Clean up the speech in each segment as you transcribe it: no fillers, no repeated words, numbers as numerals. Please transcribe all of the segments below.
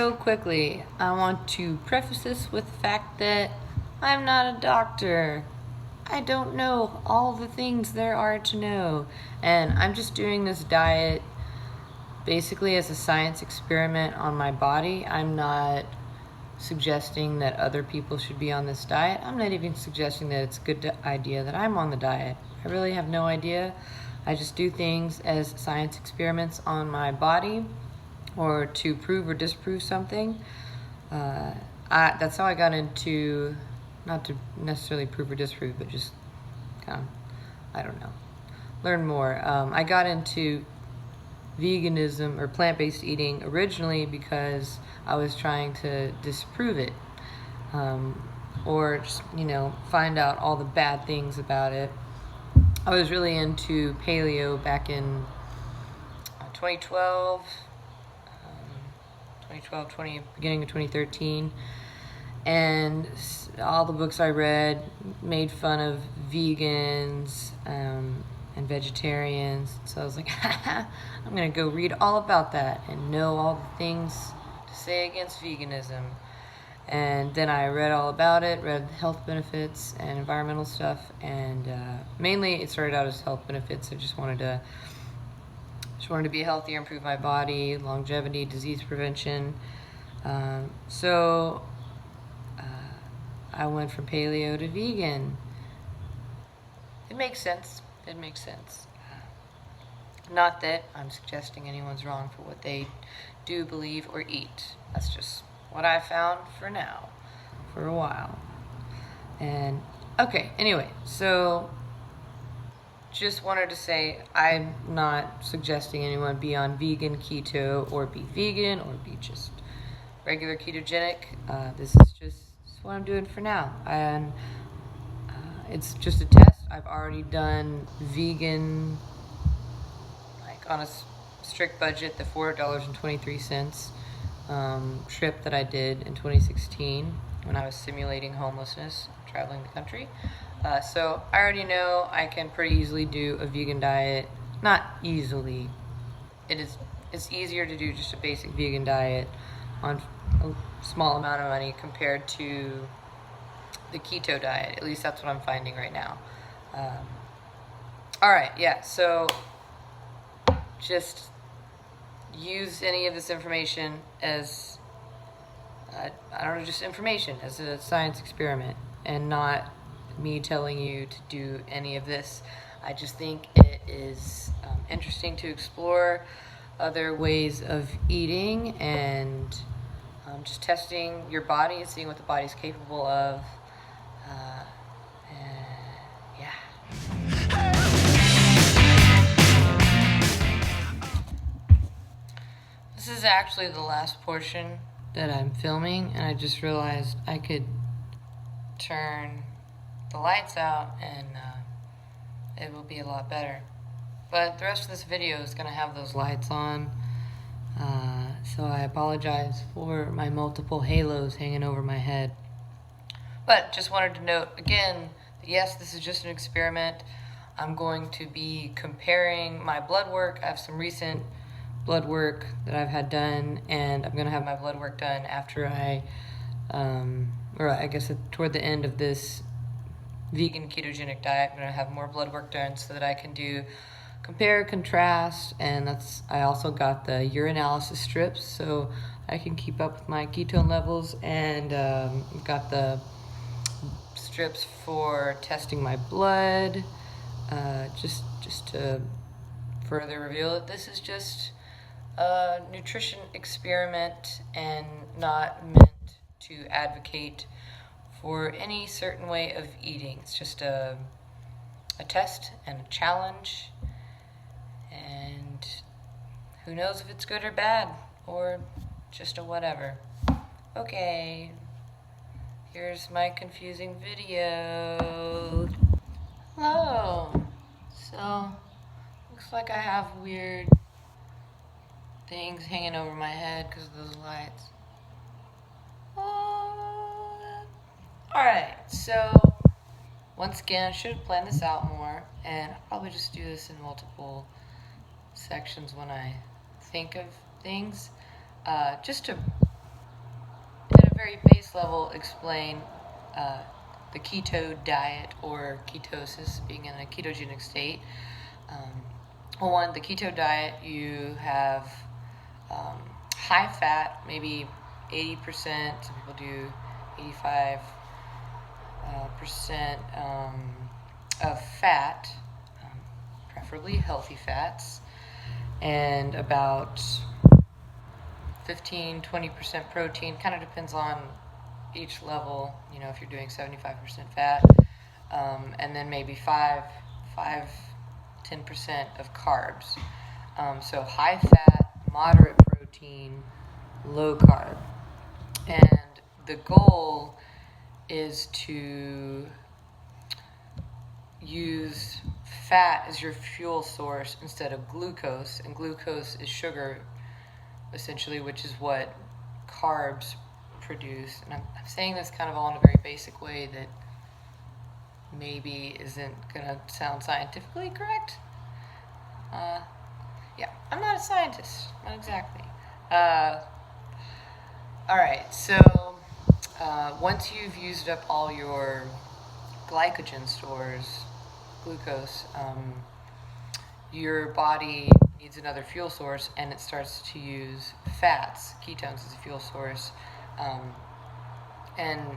So quickly, I want to preface this with the fact that I'm not a doctor. I don't know all the things there are to know. And I'm just doing this diet basically as a science experiment on my body. I'm not suggesting that other people should be on this diet. I'm not even suggesting that it's a good idea that I'm on the diet. I really have no idea. I just do things as science experiments on my body or to prove or disprove something. That's how I got into, not to necessarily prove or disprove, but just kind of, I don't know, learn more. I got into veganism or plant-based eating originally because I was trying to disprove it, or just, find out all the bad things about it. I was really into paleo back in 2012, 2012, beginning of 2013, and all the books I read made fun of vegans and vegetarians. So I was like, I'm gonna go read all about that and know all the things to say against veganism. And then I read all about it, read the health benefits and environmental stuff, and mainly it started out as health benefits. I just wanted to be healthier, improve my body, longevity, disease prevention. So I went from paleo to vegan. It makes sense. Not that I'm suggesting anyone's wrong for what they do, believe, or eat. That's just what I found for now, for a while. And okay, anyway, so just wanted to say I'm not suggesting anyone be on vegan, keto, or be vegan, or be just regular ketogenic. This is just what I'm doing for now. And it's just a test. I've already done vegan, like on a strict budget, the $4.23 trip that I did in 2016 when I was simulating homelessness, traveling the country. So I already know I can pretty easily do a vegan diet. Not easily. It's easier to do just a basic vegan diet on a small amount of money compared to the keto diet. At least that's what I'm finding right now. All right, yeah, so just use any of this information as, I don't know, just information, as a science experiment, and not me telling you to do any of this. I just think it is interesting to explore other ways of eating and just testing your body and seeing what the body's capable of. Yeah. This is actually the last portion that I'm filming, and I just realized I could turn the lights out and it will be a lot better. But the rest of this video is going to have those lights on, so I apologize for my multiple halos hanging over my head. But just wanted to note again that yes, this is just an experiment. I'm going to be comparing my blood work. I have some recent blood work that I've had done, and I'm going to have my blood work done after or I guess toward the end of this vegan ketogenic diet. I'm going to have more blood work done so that I can do compare, contrast, and I also got the urinalysis strips so I can keep up with my ketone levels, and got the strips for testing my blood, just to further reveal that this is just a nutrition experiment and not meant to advocate for any certain way of eating. It's just a test and a challenge, and who knows if it's good or bad, or just a whatever. Okay, here's my confusing video. Hello. So, looks like I have weird things hanging over my head because of those lights. Alright, so once again, I should have planned this out more, and I'll probably just do this in multiple sections when I think of things. Just to very base level, explain the keto diet or ketosis, being in a ketogenic state. One, the keto diet, you have high fat, maybe 80%, some people do 85% of fat, preferably healthy fats, and about 15-20% protein. Kind of depends on each level, if you're doing 75% fat, and then maybe 10% of carbs. So high fat, moderate protein, low carb. And the goal is to use fat as your fuel source instead of glucose. And glucose is sugar, essentially, which is what carbs produce. And I'm saying this kind of all in a very basic way that maybe isn't going to sound scientifically correct. Yeah, I'm not a scientist, not exactly. Alright, so once you've used up all your glycogen stores, glucose, your body needs another fuel source, and it starts to use fats, ketones, as a fuel source. And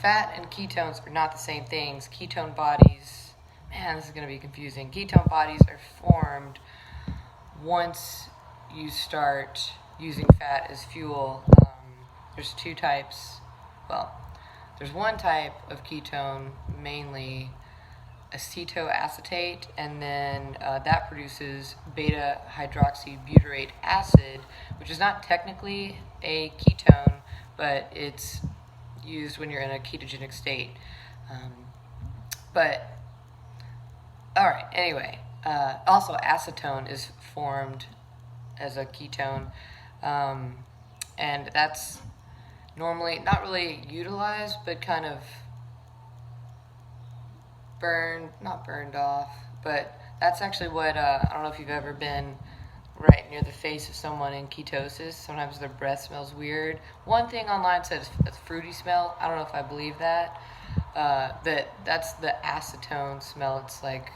fat and ketones are not the same things. Ketone bodies, man, this is going to be confusing. Ketone bodies are formed once you start using fat as fuel. There's two types. Well, there's one type of ketone, mainly acetoacetate, and then that produces beta-hydroxybutyrate acid, which is not technically a ketone, but it's used when you're in a ketogenic state. Alright, anyway, also acetone is formed as a ketone, and that's normally not really utilized, but kind of not burned off, but that's actually what, I don't know if you've ever been right near the face of someone in ketosis. Sometimes their breath smells weird. One thing online says it's fruity smell. I don't know if I believe that. That's the acetone smell. It's like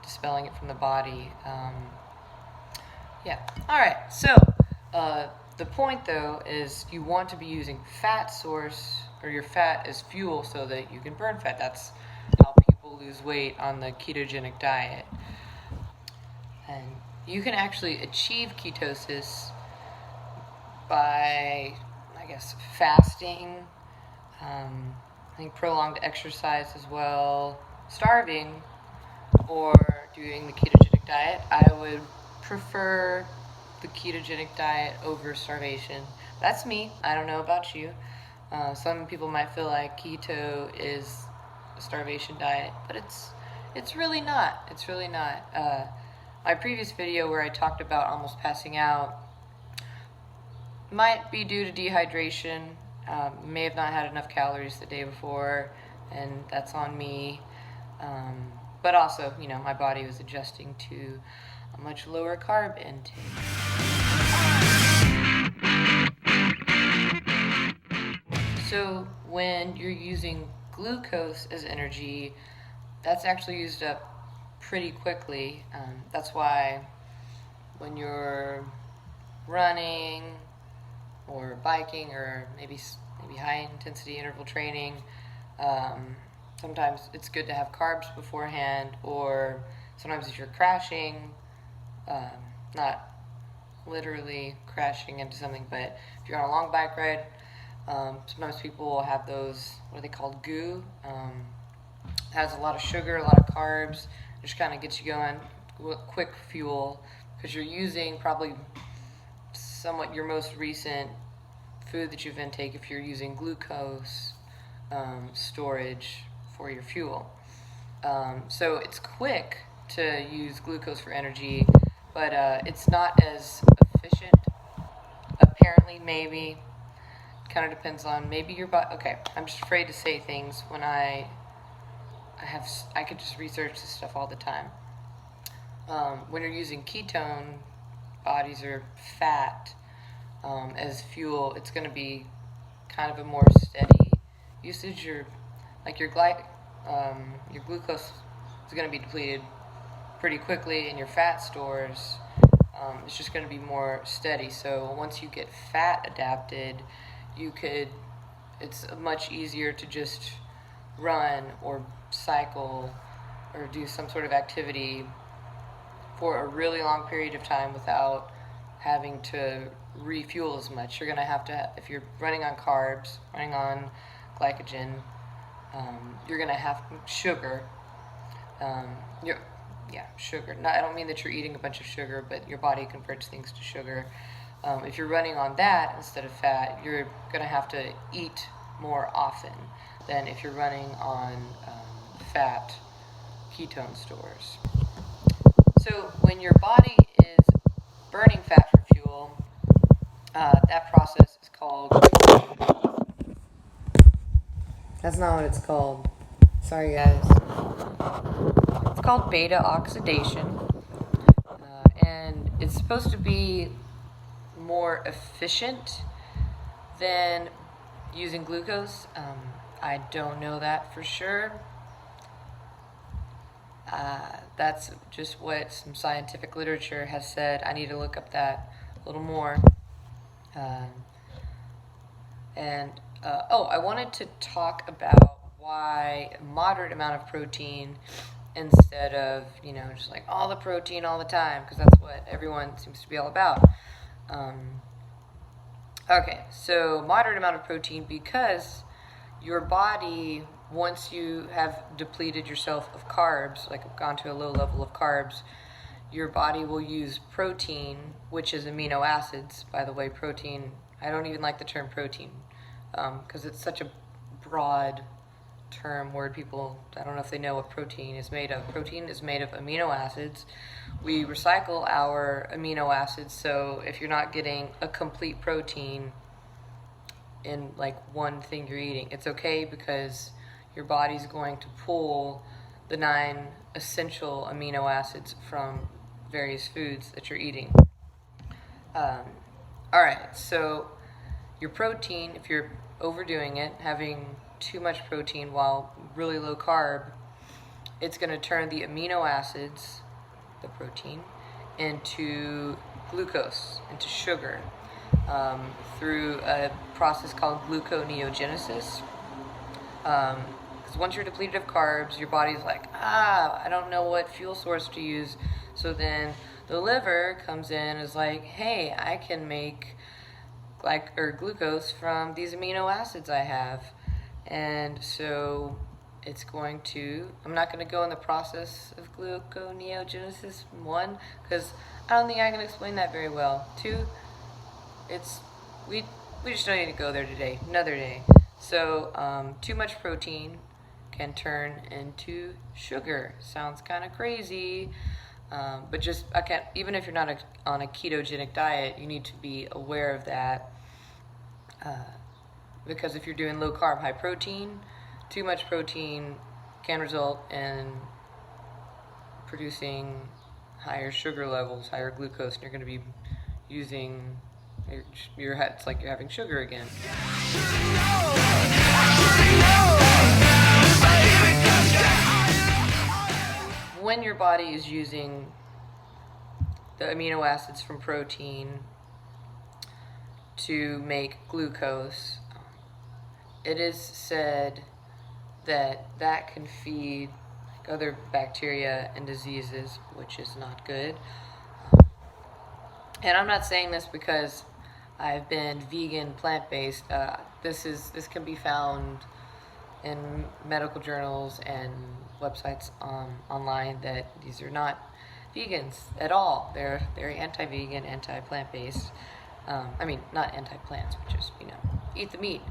dispelling it from the body. Yeah. All right. So the point, though, is you want to be using fat source, or your fat as fuel, so that you can burn fat. That's how people lose weight on the ketogenic diet. And you can actually achieve ketosis by, I guess, fasting, I think prolonged exercise as well, starving, or doing the ketogenic diet. I would prefer the ketogenic diet over starvation. That's me. I don't know about you. Some people might feel like keto is a starvation diet, but it's really not. It's really not. My previous video where I talked about almost passing out might be due to dehydration. May have not had enough calories the day before, and that's on me. But also, my body was adjusting to a much lower carb intake. So when you're using glucose as energy, that's actually used up pretty quickly. That's why when you're running or biking or maybe high intensity interval training, sometimes it's good to have carbs beforehand, or sometimes if you're crashing, not literally crashing into something, but if you're on a long bike ride, sometimes people will have those, what are they called, goo. Has a lot of sugar, a lot of carbs, just kind of gets you going, quick fuel, because you're using probably somewhat your most recent food that you've intaken if you're using glucose storage for your fuel. So it's quick to use glucose for energy, but it's not as efficient, apparently, maybe. Kind of depends on maybe your body. Okay, I'm just afraid to say things when I could just research this stuff all the time. When you're using ketone bodies or fat as fuel, it's going to be kind of a more steady usage. Your glucose is going to be depleted pretty quickly, and your fat stores, it's just going to be more steady. So once you get fat adapted, it's much easier to just run or cycle or do some sort of activity for a really long period of time without having to refuel as much. You're going to have to, if you're running on carbs, running on glycogen, you're going to have sugar. Sugar. I don't mean that you're eating a bunch of sugar, but your body converts things to sugar. If you're running on that instead of fat, you're going to have to eat more often than if you're running on fat ketone stores. So when your body is burning fat for fuel, that process is called... That's not what it's called. Sorry, guys. It's called beta oxidation, and it's supposed to be more efficient than using glucose. I don't know that for sure. That's just what some scientific literature has said. I need to look up that a little more. I wanted to talk about why a moderate amount of protein instead of, just like all the protein all the time, because that's what everyone seems to be all about. So moderate amount of protein, because your body, once you have depleted yourself of carbs, like gone to a low level of carbs, your body will use protein, which is amino acids. By the way, protein, I don't even like the term protein, because it's such a broad term word. People, I don't know if they know what protein is made of. Protein is made of amino acids. We recycle our amino acids, so if you're not getting a complete protein in like one thing you're eating, it's okay, because your body's going to pull the 9 essential amino acids from various foods that you're eating. Alright, so your protein, if you're overdoing it, having too much protein while really low carb, it's going to turn the amino acids, the protein, into glucose, into sugar, through a process called gluconeogenesis. Because once you're depleted of carbs, your body's like, I don't know what fuel source to use. So then the liver comes in and is like, hey, I can make glucose from these amino acids I have. And so it's going to, I'm not going to go in the process of gluconeogenesis, 1, because I don't think I can explain that very well. 2, we just don't need to go there today, another day. So too much protein can turn into sugar. Sounds kind of crazy, but even if you're not on a ketogenic diet, you need to be aware of that, because if you're doing low carb, high protein, too much protein can result in producing higher sugar levels, higher glucose, and you're going to be using it's like you're having sugar again. When your body is using the amino acids from protein to make glucose, it is said that can feed other bacteria and diseases, which is not good. And I'm not saying this because I've been vegan, plant-based. This can be found in medical journals and websites online, that these are not vegans at all. They're anti-vegan, anti-plant-based. Not anti-plants, but just, eat the meat.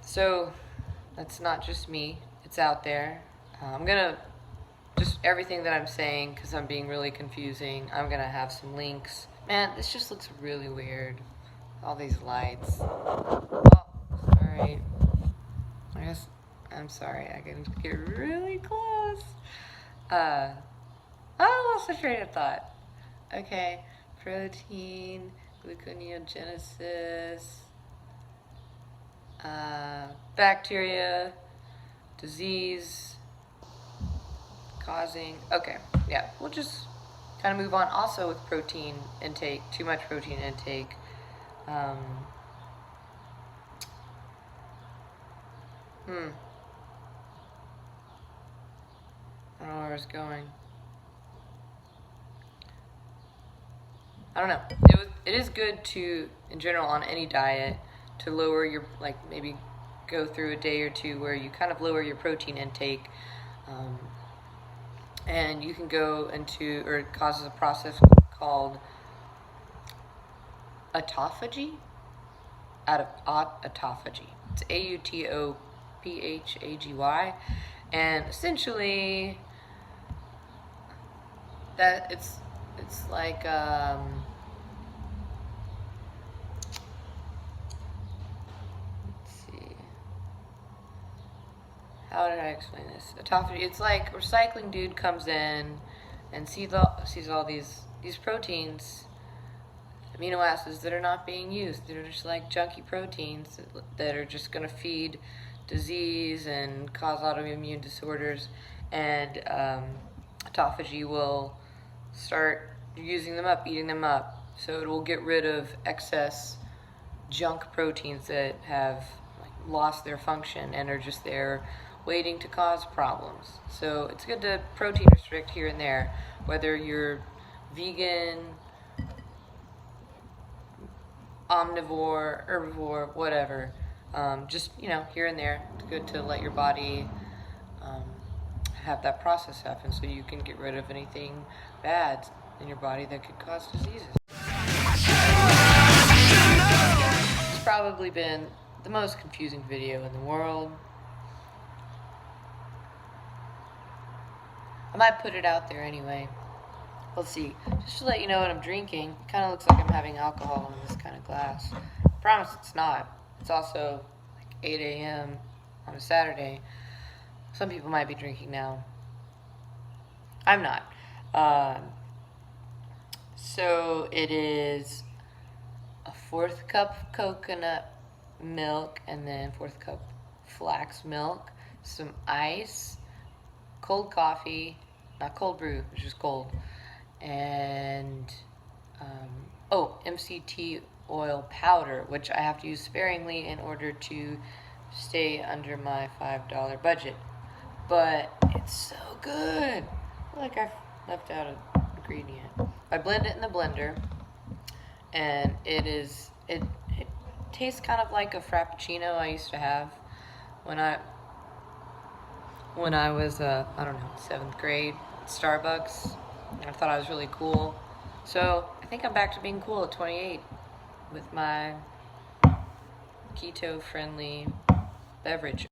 So that's not just me. It's out there. I'm going to, just everything that I'm saying, because I'm being really confusing, I'm going to have some links. Man, this just looks really weird. All these lights. Oh, sorry. I'm sorry. I can get really close. I lost my train of thought. Okay. Protein, gluconeogenesis. bacteria, disease causing. Okay, yeah, we'll just kind of move on. Also with protein intake, too much protein intake. I don't know where I was going. I don't know. It is good to, in general, on any diet, to lower your, like, maybe go through a day or two where you kind of lower your protein intake. And you can go into, or it causes a process called autophagy. Autophagy. It's AUTOPHAGY. And essentially, that it's like let's see, how did I explain this? Autophagy. It's like recycling dude comes in and sees all these proteins, amino acids that are not being used. They're just like junky proteins that are just going to feed disease and cause autoimmune disorders, and autophagy will start using them up, eating them up. So it will get rid of excess junk proteins that have lost their function and are just there waiting to cause problems. So it's good to protein restrict here and there, whether you're vegan, omnivore, herbivore, whatever. Just, here and there. It's good to let your body have that process happen so you can get rid of anything bad in your body that could cause diseases. It's probably been the most confusing video in the world. I might put it out there anyway. Let's see. Just to let you know what I'm drinking. It kind of looks like I'm having alcohol in this kind of glass. I promise it's not. It's also like 8 a.m. on a Saturday. Some people might be drinking now. I'm not. So it is a 4th cup coconut milk, and then 4th cup flax milk, some ice, cold coffee, not cold brew, it's just cold, and MCT oil powder, which I have to use sparingly in order to stay under my $5 budget. But it's so good. Like I've left out an ingredient. I blend it in the blender, and it tastes kind of like a Frappuccino I used to have when I was 7th grade at Starbucks. I thought I was really cool. So I think I'm back to being cool at 28 with my keto friendly beverage.